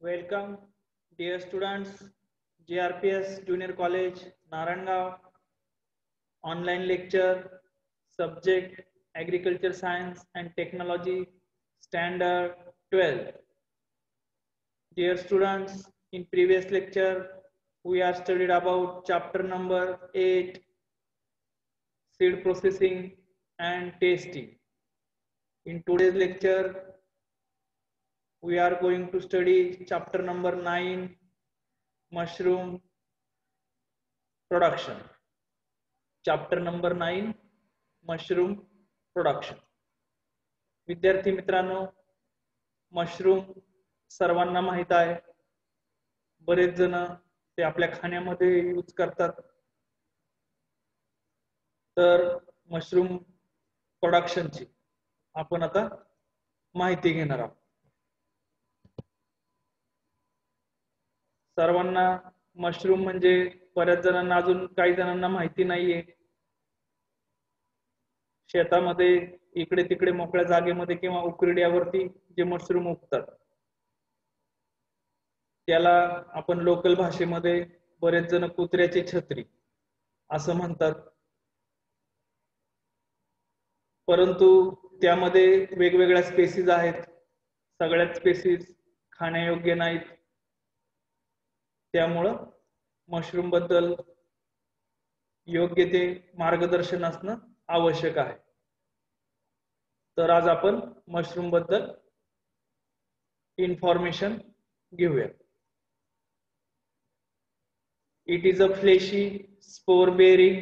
Welcome, dear students, GRPS Junior College, Naranggaon, online lecture, subject Agriculture Science and Technology, Standard 12. Dear students, in previous lecture, we are studied about chapter number 8, seed processing and tasting. In today's lecture, we are going to study chapter number 9, mushroom production. Chapter number 9, mushroom production. विद्यार्थी मित्रांनो, mushroom सर्वांना माहित आहे. बरेच जण ते आपल्या खाण्यामध्ये यूज करतात. तर मशरूम प्रोडक्शनची आपण आता माहिती घेणार आहोत. सर्वांना मशरूम म्हणजे बऱ्याच जणांना अजून काही जणांना माहिती नाहीये. शेतामध्ये इकडे तिकडे मोकळ्या जागेमध्ये किंवा उकिरड्यावरती जे मशरूम उगतात त्याला आपण लोकल भाषेमध्ये बरेच जण कुत्र्याची छत्री असं म्हणतात. परंतु त्यामध्ये वेगवेगळ्या स्पेसीज आहेत. सगळ्याच स्पेसीज खाण्यायोग्य नाहीत. त्यामुळे मशरूम बद्दल योग्य ते मार्गदर्शन असणं आवश्यक आहे. तर आज आपण मशरूम बद्दल इन्फॉर्मेशन घेऊया. It is a fleshy, spore-bearing,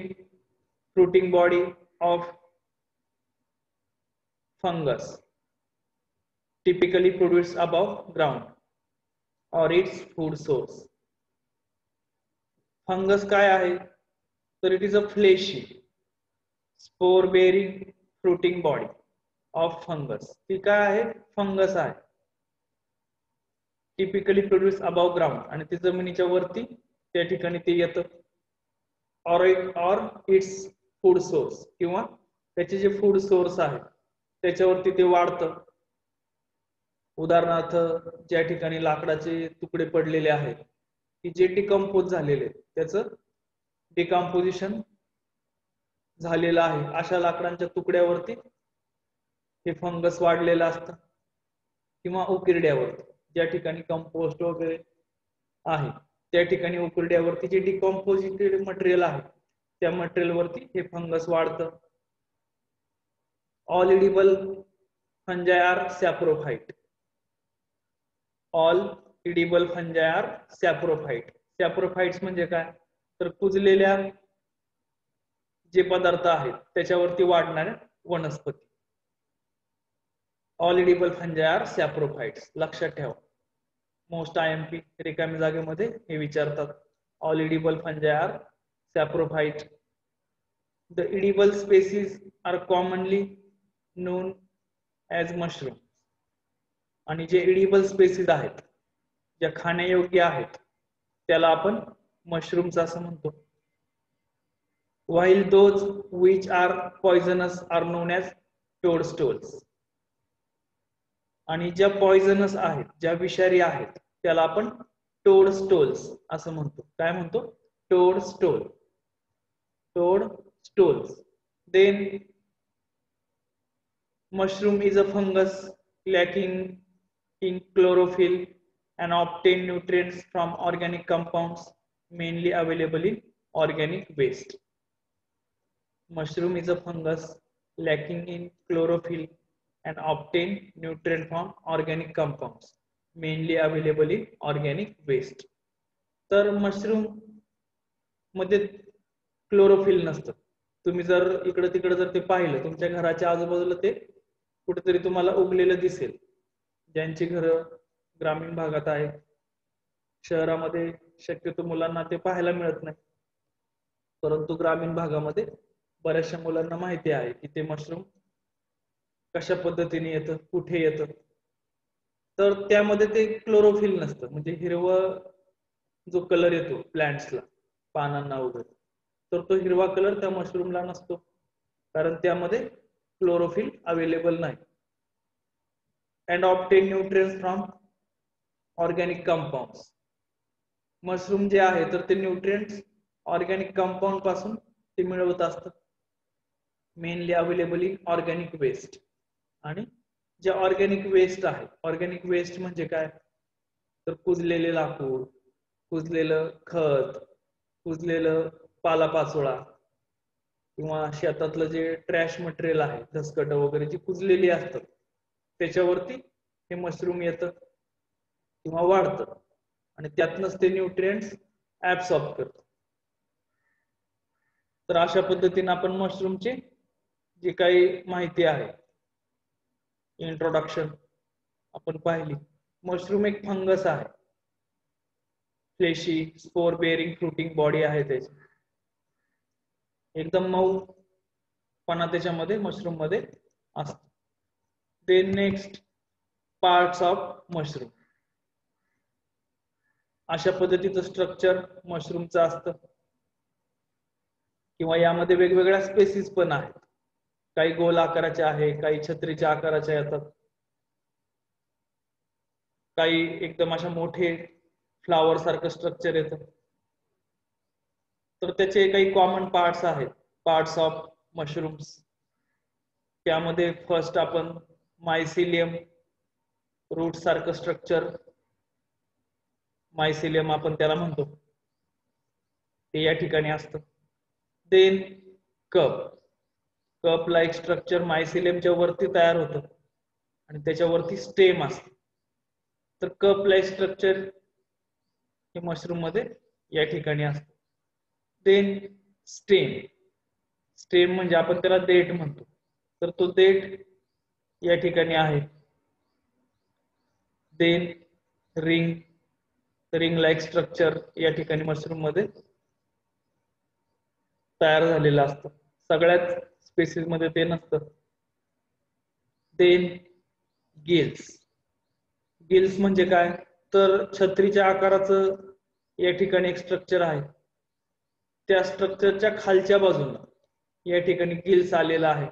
fruiting body of fungus, typically produced above ground or its food source. Fungus काय आहे? तर it is a fleshy, spore-bearing, fruiting body of fungus. ती काय आहे? फंगस आहे. Typically produced above ground आणि ती जमिनीच्या वरती त्या ठिकाणी ते येतं. or its food source किंवा त्याचे जे फूड सोर्स आहे त्याच्यावरती ते वाढतं. उदाहरणार्थ ज्या ठिकाणी लाकडाचे तुकडे पडलेले आहेत की जे डिकम्पोज झालेले त्याचं डिकम्पोजिशन झालेलं आहे अशा लाकडांच्या तुकड्यावरती हे फंगस वाढलेलं असतं. किंवा उकिरड्यावरती ज्या ठिकाणी कंपोस्ट वगैरे आहे त्या ठिकाणी उकिरड्यावरती जे डिकम्पोजिटेड मटेरियल आहे त्या मटेरियल वरती हे फंगस वाढतं. All edible fungi are saprophyte. All edible fungi are saprophyte. Saprophytes म्हणजे काय? तर कुजलेल्या जे पदार्थ आहेत त्याच्यावरती वाढणाऱ्या वनस्पती. All edible fungi are saprophytes. लक्षात ठेवा. मोस्ट IMP रिकाम्या जागेमध्ये हे विचारतात. All edible fungi are saprophyte. The edible species are commonly known as mushroom. आणि जे एडिबल स्पेसीज आहेत ज्या खाण्यायोग्य आहेत त्याला आपण मशरूम्स असं म्हणतो. while those which are poisonous are known as toadstools. आणि ज्या पॉइझनस आहेत ज्या विषारी आहेत त्याला आपण टोडस्टोल्स असं म्हणतो. काय म्हणतो? Toadstool. Toadstools. Then mushroom is a fungus lacking in chlorophyll and obtain nutrients from organic compounds mainly available in organic waste. Mushroom is a fungus lacking in chlorophyll and obtain nutrient from organic compounds mainly available in organic waste. तर mushroom मध्ये chlorophyll नसतं. तुम्ही जर इकडे तिकडे जर ते पाहिलं तुमच्या घराच्या आजूबाजूला ते कुठेतरी तुम्हाला उगलेलं दिसेल. ज्यांची घरं ग्रामीण भागात आहेत. शहरामध्ये शक्यतो मुलांना ते पाहायला मिळत नाही. परंतु ग्रामीण भागामध्ये बऱ्याचशा मुलांना माहिती आहे की ते मशरूम कशा पद्धतीने येतं, कुठे येतं. तर त्यामध्ये ते क्लोरोफिल नसतं. म्हणजे हिरवं जो कलर येतो प्लांट्सला पानांना वगैरे तर तो हिरवा कलर त्या मशरूमला नसतो कारण त्यामध्ये क्लोरोफिल अवेलेबल नाही. And obtain nutrients from organic compounds. Mushroom जे आहे तर ते न्यूट्रिएंट्स ऑर्गॅनिक कंपाऊंड पासून ते मिळवत असतात, mainly available in organic waste. आणि जे ऑर्गॅनिक वेस्ट आहे, ऑर्गॅनिक वेस्ट म्हणजे काय, तर कुजलेले लाकूड, कुजलेलं खत, कुजलेलं पालापाचोळा किंवा शेतातलं जे ट्रॅश मटेरियल आहे, धसकट वगैरे जी कुजलेली असतात त्याच्यावरती हे मशरूम येतं किंवा वाढतं आणि त्यातनंच ते न्यूट्रिएंट्स ऍब्सॉर्ब करतं. तर अशा पद्धतीने आपण मशरूमची जी काही माहिती आहे, इंट्रोडक्शन आपण पाहिली. मशरूम एक फंगस आहे, fleshy spore bearing fruiting body आहे त्याची, एकदम मऊ पणा त्याच्यामध्ये मशरूम मध्ये असतो. Then next parts of mushroom. अशा पद्धतीचं स्ट्रक्चर मशरूमचं असतं किंवा यामध्ये वेगवेगळ्या स्पेसिस पण आहेत. काही गोल आकाराचे आहे, काही छत्रीच्या आकाराच्या येतात, काही एकदम अशा मोठे फ्लावर सारखं स्ट्रक्चर येतं. तर त्याचे काही कॉमन पार्ट्स आहेत, पार्ट्स ऑफ मशरूम्स. त्यामध्ये फर्स्ट आपण मायसिलियम, रूट सारखं स्ट्रक्चर, मायसिलियम आपण त्याला म्हणतो, ते या ठिकाणी असतं. Then cup, cup like structure मायसिलियमच्या वरती तयार होतं आणि त्याच्यावरती स्टेम असतं. तर कप लाईक स्ट्रक्चर हे मशरूम मध्ये या ठिकाणी असतं. देन स्टेम, स्टेम म्हणजे आपण त्याला देठ म्हणतो, तर तो देठ या ठिकाणी आहे. Then ring, ring like structure या ठिकाणी मशरूम मध्ये तयार झालेलं असतं, सगळ्याच स्पेसिस मध्ये ते नसतं. देन गिल्स, गिल्स म्हणजे काय, तर छत्रीच्या आकाराचं या ठिकाणी एक स्ट्रक्चर आहे, त्या स्ट्रक्चरच्या खालच्या बाजूला या ठिकाणी गिल्स आलेला आहे.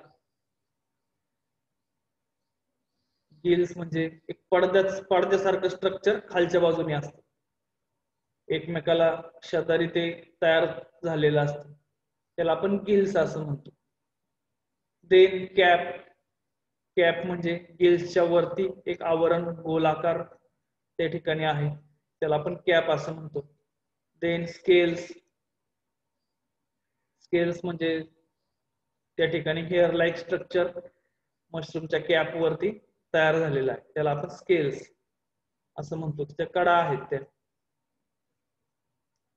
गिल्स म्हणजे एक पडद्यासारखं स्ट्रक्चर खालच्या बाजूने असतं, एकमेकाला शेजारी ते तयार झालेलं असतं, त्याला आपण गिल्स असं म्हणतो. देन कॅप, कॅप म्हणजे गिल्सच्या वरती एक आवरण गोलाकार त्या ठिकाणी आहे, त्याला आपण कॅप असं म्हणतो. देन स्केल्स, स्केल्स म्हणजे त्या ठिकाणी हेअर लाईक स्ट्रक्चर मशरूमच्या कॅप वरती तयार झालेला आहे, त्याला आपण स्केल्स असं म्हणतो, त्या कडा आहेत त्या.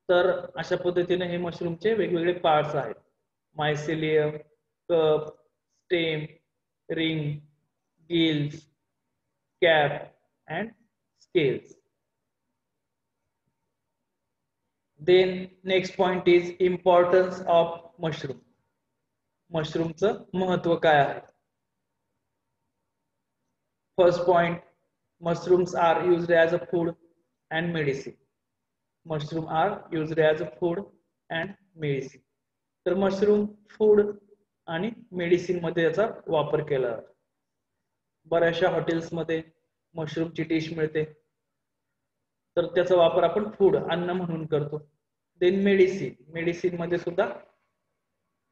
तर अशा पद्धतीने हे मशरूमचे वेगवेगळे पार्ट्स आहेत, mycelium, cup, stem, ring, gills, cap and scales. Then next point is importance of mushroom. मशरूमचं महत्व काय आहे. First point, mushrooms are used as a food and medicine. Mushroom are used as a food and medicine. तर mushroom food आणि medicine मध्ये याचा वापर केला जातो. बऱ्याचशा हॉटेल्स मध्ये मशरूमची डिश मिळते, तर त्याचा वापर आपण फूड, अन्न म्हणून करतो. देन मेडिसिन, मेडिसिन मध्ये सुद्धा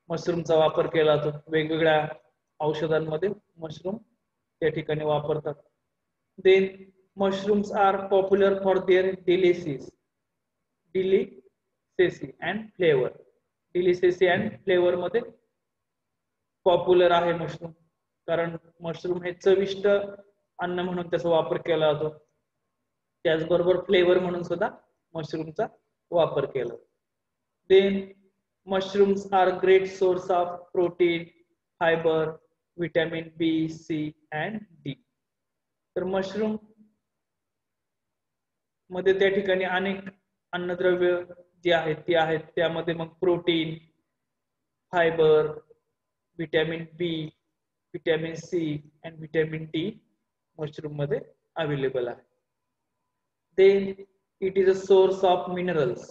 मशरूमचा वापर केला जातो, वेगवेगळ्या औषधांमध्ये मशरूम त्या ठिकाणी वापरतात. Then mushrooms are popular for their delicacy and flavor. Delicacy and flavor मध्ये पॉप्युलर आहे मशरूम, कारण मशरूम हे चविष्ट अन्न म्हणून त्याचा वापर केला जातो, त्याचबरोबर फ्लेवर म्हणून सुद्धा मशरूमचा वापर केला. Then mushrooms are great source of protein, fibre, vitamin B, C and D. तर मशरूम मध्ये त्या ठिकाणी अनेक अन्नद्रव्य जी आहेत ती आहेत, त्यामध्ये मग protein, fibre, vitamin B, vitamin C and vitamin D mushroom मध्ये अवेलेबल आहे. Then it is a source of minerals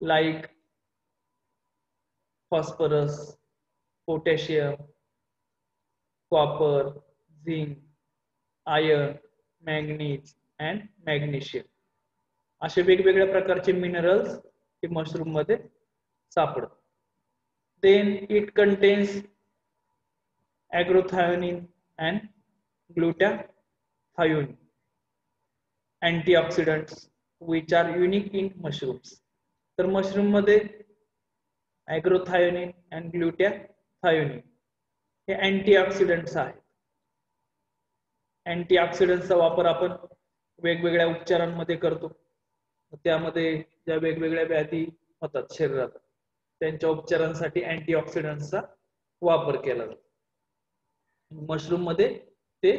like phosphorus, potassium, copper, zinc, iron, manganese and magnesium असे वेगवेगळ्या प्रकारचे मिनरल्स हे मशरूम मध्ये सापडतात. Then it contains ergothioneine and glutathione antioxidants which are unique in mushrooms. तर mushroom मध्ये ergothioneine and ग्लुटाथायोनिन हे antioxidants आहेत. अँटीऑक्सिडंट्सचा वापर आपण वेगवेगळ्या उपचारांमध्ये करतो. त्यामध्ये ज्या वेगवेगळ्या व्याधी होतात शरीरात त्यांच्या उपचारांसाठी अँटीऑक्सिडंट्सचा वापर केला जातो. मशरूम मध्ये ते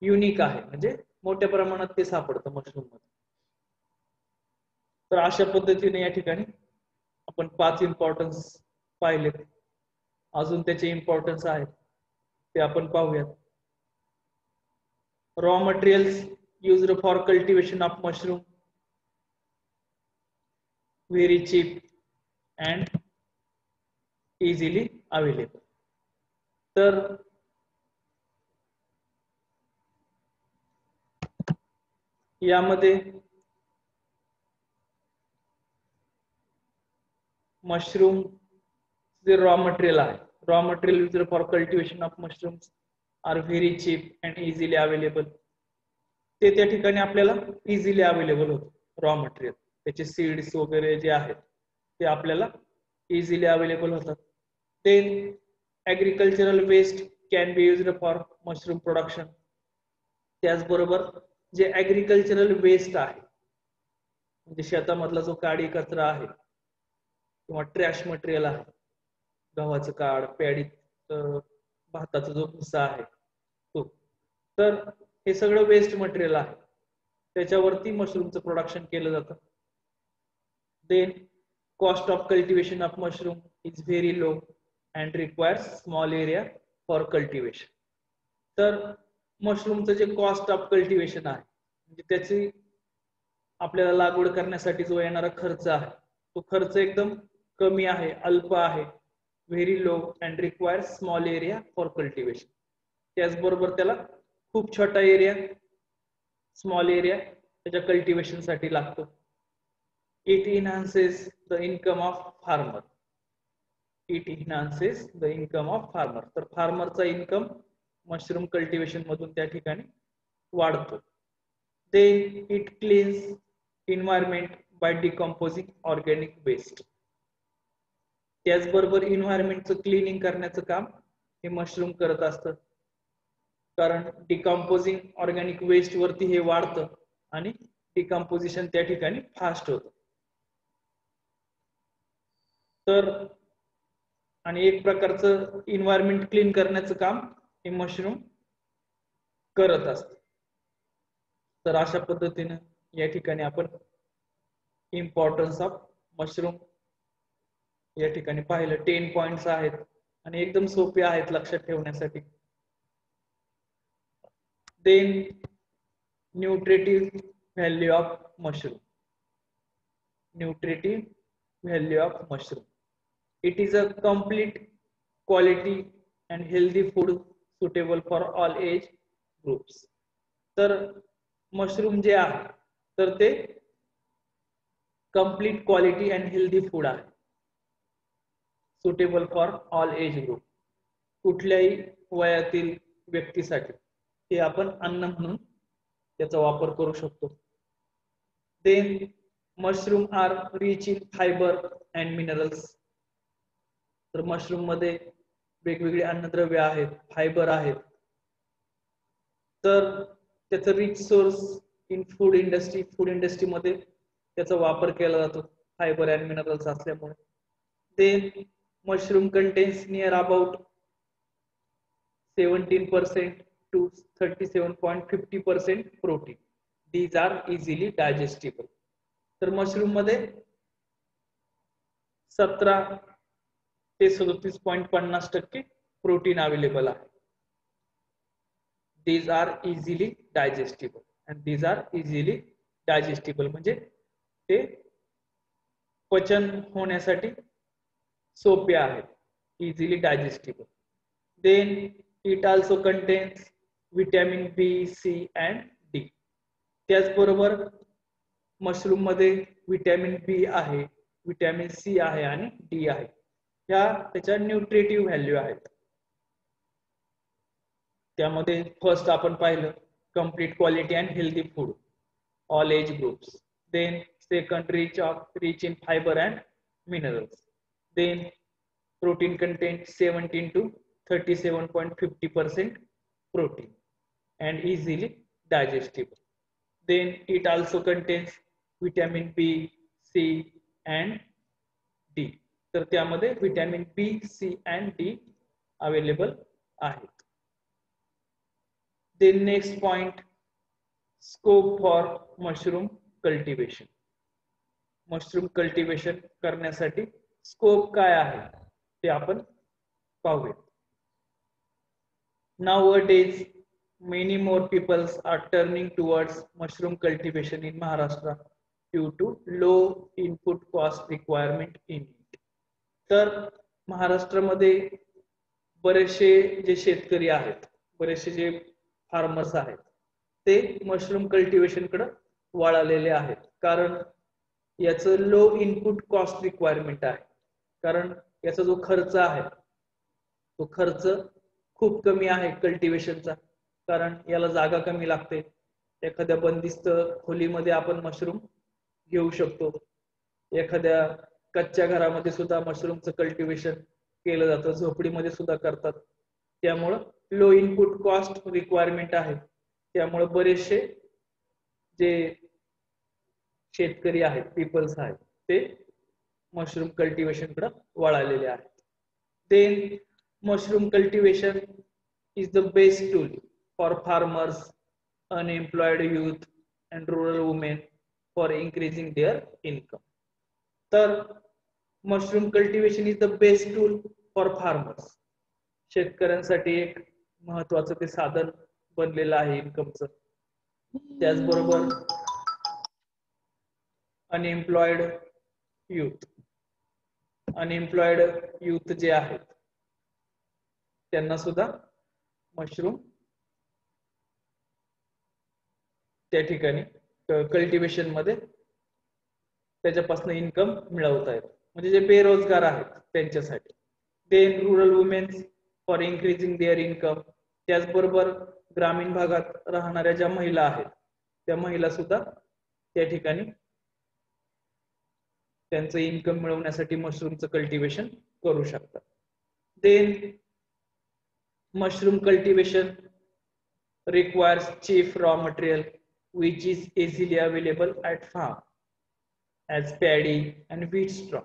युनिक आहे, म्हणजे मोठ्या प्रमाणात ते सापडतं मशरूम मध्ये. तर अशा पद्धतीने या ठिकाणी आपण 5 इम्पॉर्टन्स पाहिलेत. अजून त्याचे इम्पॉर्टन्स आहेत ते आपण पाहूयात. Raw materials used for cultivation of mushroom, very cheap and easily available. तर यामध्ये मशरूम जे रॉ मटेरियल आहे, raw material used for cultivation of mushrooms are very cheap and easily available. ते त्या ठिकाणी आपल्याला इझिली अवेलेबल होतं रॉ मटेरियल. त्याचे सीड्स वगैरे जे आहेत ते आपल्याला इझिली अवेलेबल होतात. Then agricultural waste can be used for mushroom production. त्याचबरोबर जे ॲग्रिकल्चरल वेस्ट आहे म्हणजे शेतामधला जो काडी कचरा आहे किंवा ट्रॅश मटेरियल आहे, गव्हाचं काड, प्याडीत भाताचा जो भुसा आहे तो, तर हे सगळं वेस्ट मटेरियल आहे, त्याच्यावरती मशरूमचं प्रोडक्शन केलं जातं. Then cost of cultivation of mushroom is very low and requires small area for cultivation. तर मशरूमचं जे कॉस्ट ऑफ कल्टिवेशन आहे म्हणजे त्याची आपल्याला लागवड करण्यासाठी जो येणारा खर्च आहे तो खर्च एकदम कमी आहे, अल्प आहे, very low and requires small area for cultivation. त्याचबरोबर त्याला खूप छोटा एरिया, स्मॉल एरिया त्याच्या कल्टिवेशन साठी लागतो. It enhances the income of farmer. It enhances the income of farmer. तर फार्मरचा इन्कम मशरूम कल्टिवेशन मधून त्या ठिकाणी वाढतो. Then it cleans environment by decomposing organic waste. त्याचबरोबर एन्व्हायरमेंटचं क्लिनिंग करण्याचं काम हे मशरूम करत असतं, कारण डिकम्पोजिंग ऑर्गॅनिक वेस्ट वरती हे वाढतं आणि डिकम्पोजिशन त्या ठिकाणी फास्ट होतं. तर आणि एक प्रकारचं एन्व्हायरमेंट क्लीन करण्याचं काम हे मशरूम करत असतं. तर अशा पद्धतीने या ठिकाणी आपण इम्पॉर्टन्स ऑफ मशरूम या ठिकाणी पाहिलं. 10 पॉइंट्स आहेत आणि एकदम सोपे आहेत लक्षात ठेवण्यासाठी. Then nutritive value of mushroom. Nutritive value of mushroom. It is a complete quality and healthy food suitable for all age groups. तर मशरूम जे आहे तर ते complete quality and healthy food आहे, suitable for all age group. कुठल्याही वयातील व्यक्तीसाठी हे आपण अन्न म्हणून त्याचा वापर करू शकतो. Then mushroom are rich in fiber and minerals. तर मशरूम मध्ये वेगवेगळे अन्नद्रव्य आहेत, फायबर आहेत. तर त्याचं rich source in food industry. Food industry मध्ये त्याचा वापर केला जातो फायबर अँड मिनरल्स असल्यामुळे. Then mushroom contains near about 17% to 37.50% protein. These are easily digestible. तर मशरूम मध्ये 17 ते 37.50% प्रोटीन अवेलेबल आहे. these are easily digestible and these are easily digestible म्हणजे ते पचन होण्यासाठी सोपे आहेत, easily digestible. Then it also contains vitamin B, C and D. त्याचबरोबर मशरूम मध्ये व्हिटॅमिन बी आहे, व्हिटॅमिन सी आहे आणि डी आहे. ह्या त्याच्या न्यूट्रिटिव्ह व्हॅल्यू आहेत. त्यामध्ये फर्स्ट आपण पाहिलं complete quality and healthy food all age groups. Then second rich in fiber and minerals. Then protein content 17 to 37.50% protein and easily digestible. Then it also contains vitamin B, C and D. तर त्यामध्ये vitamin B, C and D available आहेत. Then next point, scope for mushroom cultivation. Mushroom cultivation करण्यासाठी scope काय आहे ते आपण पाहूया. Nowadays, many more people are turning towards mushroom cultivation in Maharashtra due to low input cost requirement in it. तर महाराष्ट्रामध्ये बरेचसे जे शेतकरी आहेत, बरेचसे जे फार्मर्स आहेत, ते मशरूम कल्टिवेशन कडे वळालेले आहेत. कारण याचं लो इनपुट कॉस्ट रिक्वायरमेंट आहे. कारण याचा जो खर्च आहे तो खर्च खूप कमी आहे कल्टिवेशनचा. कारण याला जागा कमी लागते. एखाद्या बंदिस्त खोलीमध्ये आपण मशरूम घेऊ शकतो. एखाद्या कच्च्या घरामध्ये सुद्धा मशरूमचं कल्टिवेशन केलं जातं, झोपडीमध्ये सुद्धा करतात. त्यामुळं लो इनपुट कॉस्ट रिक्वायरमेंट आहे. त्यामुळे बरेचसे जे शेतकरी आहेत, पीपल्स आहेत, ते मशरूम कल्टिवेशन कडे वळालेले आहेत. Then mushroom cultivation is the best tool for farmers, unemployed youth and rural women for increasing their income. तर mushroom cultivation is the best tool for farmers. शेतकऱ्यांसाठी एक महत्वाचं ते साधन बनलेलं आहे इन्कमचं. त्याचबरोबर अनएम्प्लॉयड यूथ जे आहेत त्यांना सुद्धा मशरूम त्या ठिकाणी कल्टिवेशन मध्ये त्याच्यापासून इन्कम मिळवता येतो. म्हणजे जे बेरोजगार आहेत त्यांच्यासाठी. Then rural womens for increasing their income. त्याचबरोबर ग्रामीण भागात राहणाऱ्या ज्या महिला आहेत त्या महिला सुद्धा त्या ठिकाणी त्यांचं इन्कम मिळवण्यासाठी मशरूमचं कल्टिवेशन करू शकतात. Then mushroom cultivation requires cheap raw material which is easily available at farm as paddy and wheat straw.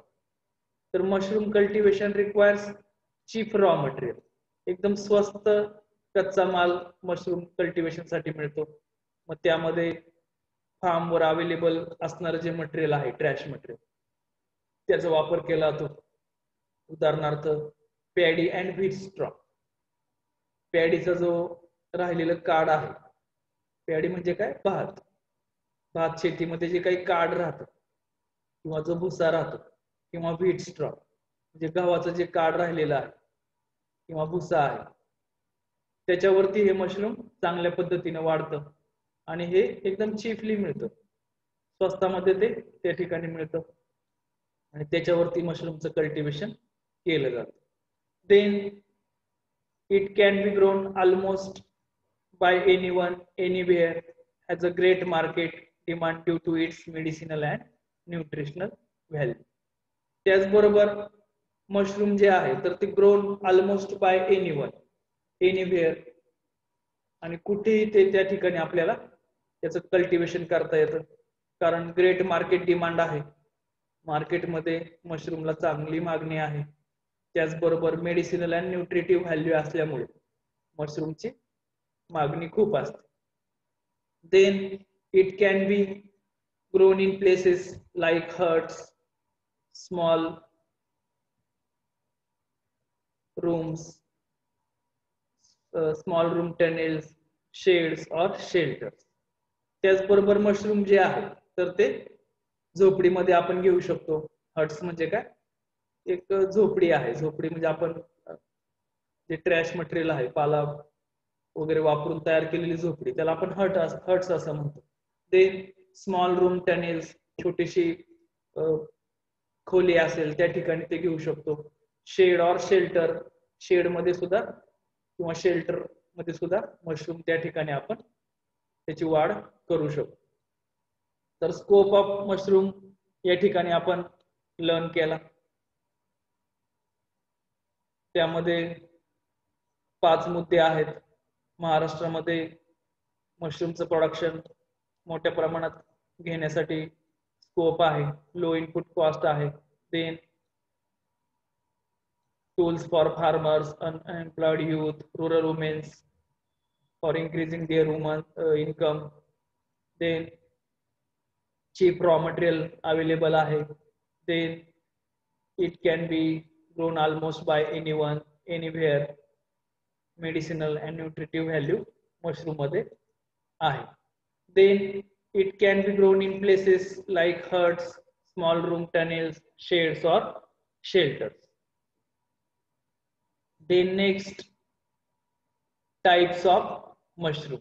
तर mushroom cultivation requires cheap raw material. एकदम स्वस्त कच्चा माल मशरूम कल्टिवेशन साठी मिळतो. मग त्यामध्ये फार्म वर अवेलेबल असणारे जे मटेरियल आहे, ट्रॅश मटेरियल, त्याचा वापर केला जातो. उदाहरणार्थ पॅडी अँड व्हीट स्ट्रॉ. पॅडीचा जो राहिलेलं काड आहे, पॅडी म्हणजे काय, भात शेतीमध्ये जे काही काड राहतं किंवा जो भुसा राहतो, किंवा व्हीट स्ट्रॉ म्हणजे गव्हाचं जे काड राहिलेलं आहे किंवा भुसा आहे, त्याच्यावरती हे मशरूम चांगल्या पद्धतीने वाढतं आणि हे एकदम चीपली मिळतं. स्वस्तामध्ये ते त्या ठिकाणी मिळतं आणि त्याच्यावरती मशरूमचं कल्टिवेशन केलं जातं. Then it can be grown almost by anyone anywhere, has a great market demand due to its medicinal and nutritional value. त्याचबरोबर मशरूम जे आहे तर ते grown almost bye anyone, anywhere, आणि कुठेही ते त्या ठिकाणी आपल्याला त्याचं कल्टिवेशन करता येतं. कारण ग्रेट मार्केट डिमांड आहे. मार्केटमध्ये मशरूमला चांगली मागणी आहे. त्याचबरोबर मेडिसिनल अँड न्यूट्रिटिव्ह व्हॅल्यू असल्यामुळे मशरूमची मागणी खूप असते. Then it can be grown in places like huts, small rooms, small room tunnels, sheds और शेल्टर्स. त्याचबरोबर मशरूम जे आहे तर ते झोपडीमध्ये आपण घेऊ शकतो. हट्स म्हणजे काय, एक झोपडी आहे. झोपडी म्हणजे आपण जे ट्रॅश मटेरियल आहे, पाला वगैरे वापरून तयार केलेली झोपडी, त्याला आपण हट्स असं म्हणतो. देन स्मॉल रूम टनेल्स, छोटीशी खोली असेल त्या ठिकाणी ते घेऊ शकतो. शेड ऑर शेल्टर, शेड मध्ये सुद्धा किंवा शेल्टर मध्ये सुद्धा मशरूम त्या ठिकाणी आपण त्याची वाढ करू शकतो. तर स्कोप ऑफ मशरूम या ठिकाणी आपण लर्न केला. त्यामध्ये 5 मुद्दे आहेत. महाराष्ट्रामध्ये मशरूमचं प्रोडक्शन मोठ्या प्रमाणात घेण्यासाठी स्कोप आहे. लो इनपुट कॉस्ट आहे. Then tools for farmers, unemployed youth, rural women for increasing their income. Then cheap raw material available आहे. Then it can be grown almost by anyone, anywhere. Medicinal and nutritive value mushroom मध्ये आहे. Then it can be grown in places like huts, small room tunnels, shades or shelters. Then next, types of mushroom.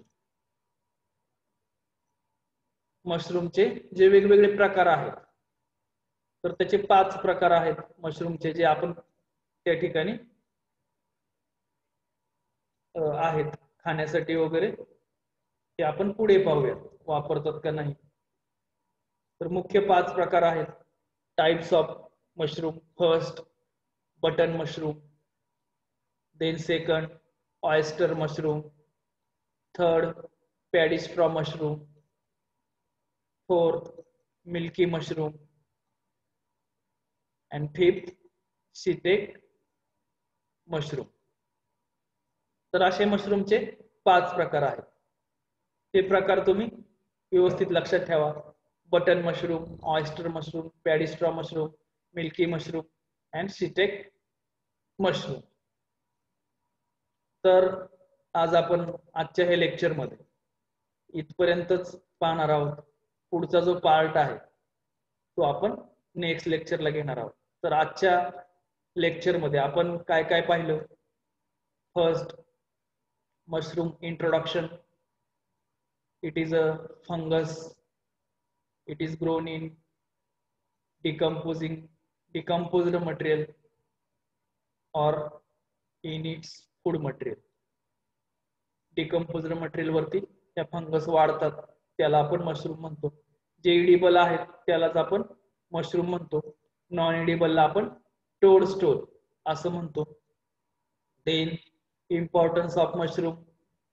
मशरूमचे जे वेगवेगळे प्रकार आहेत, तर त्याचे 5 प्रकार आहेत मशरूमचे, जे आपण त्या ठिकाणी आहेत खाण्यासाठी वगैरे, ते आपण पुढे पाहूया वापरतात का नाही. तर मुख्य 5 प्रकार आहेत. Types of mushroom. First, button mushroom. Then second, oyster mushroom. Third, paddy straw mushroom. Fourth, milky mushroom. And fifth, shiitake mushroom. तर असे मशरूमचे 5 प्रकार आहेत. हे प्रकार तुम्ही व्यवस्थित लक्षात ठेवा. Button mushroom, oyster mushroom, paddy straw mushroom, milky mushroom and shiitake mushroom. तर आज आपण आजच्या हे लेक्चर मध्ये इथपर्यंतच पाहणार आहोत. पुढचा जो पार्ट आहे तो आपण नेक्स्ट लेक्चरला घेणार आहोत. तर आजच्या लेक्चर मध्ये आपण काय काय पाहिलं. First, mushroom introduction. It is a fungus. It is grown in decomposed material or in its food material. Decomposed material वरती त्या फंगस वाढतात, त्याला आपण मशरूम म्हणतो. जे इडिबल आहेत त्यालाच आपण मशरूम म्हणतो. नॉन इडिबल ला आपण टोडस्टोल असं म्हणतो. Then importance of mushroom.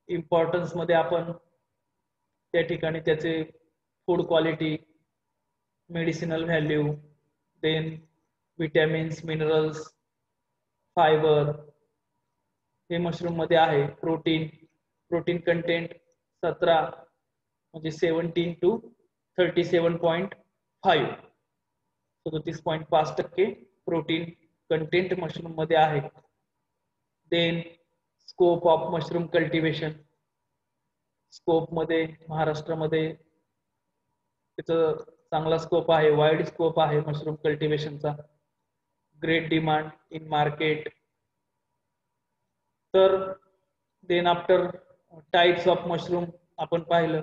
Importance मध्ये आपण त्या ठिकाणी त्याचे food quality, medicinal value, then vitamins, minerals, fibre हे मशरूम मध्ये आहे. प्रोटीन कंटेंट 17 म्हणजे 17 to 37.5 37.5% प्रोटीन कंटेंट मशरूम मध्ये आहे. Then scope of mushroom cultivation. Scope मध्ये महाराष्ट्रामध्ये त्याचं चांगला स्कोप आहे, वाईड स्कोप आहे मशरूम कल्टिवेशनचा. Great demand in market. तर then after types of mushroom आपण पाहिलं.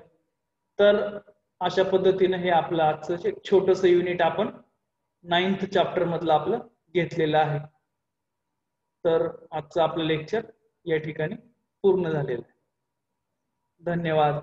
तर अशा पद्धतीने हे आपलं आजचं एक छोटंसं युनिट आपण 9th चॅप्टर मधलं आपलं घेतलेलं आहे. तर आजचं आपलं लेक्चर या ठिकाणी पूर्ण झालेलं आहे. धन्यवाद.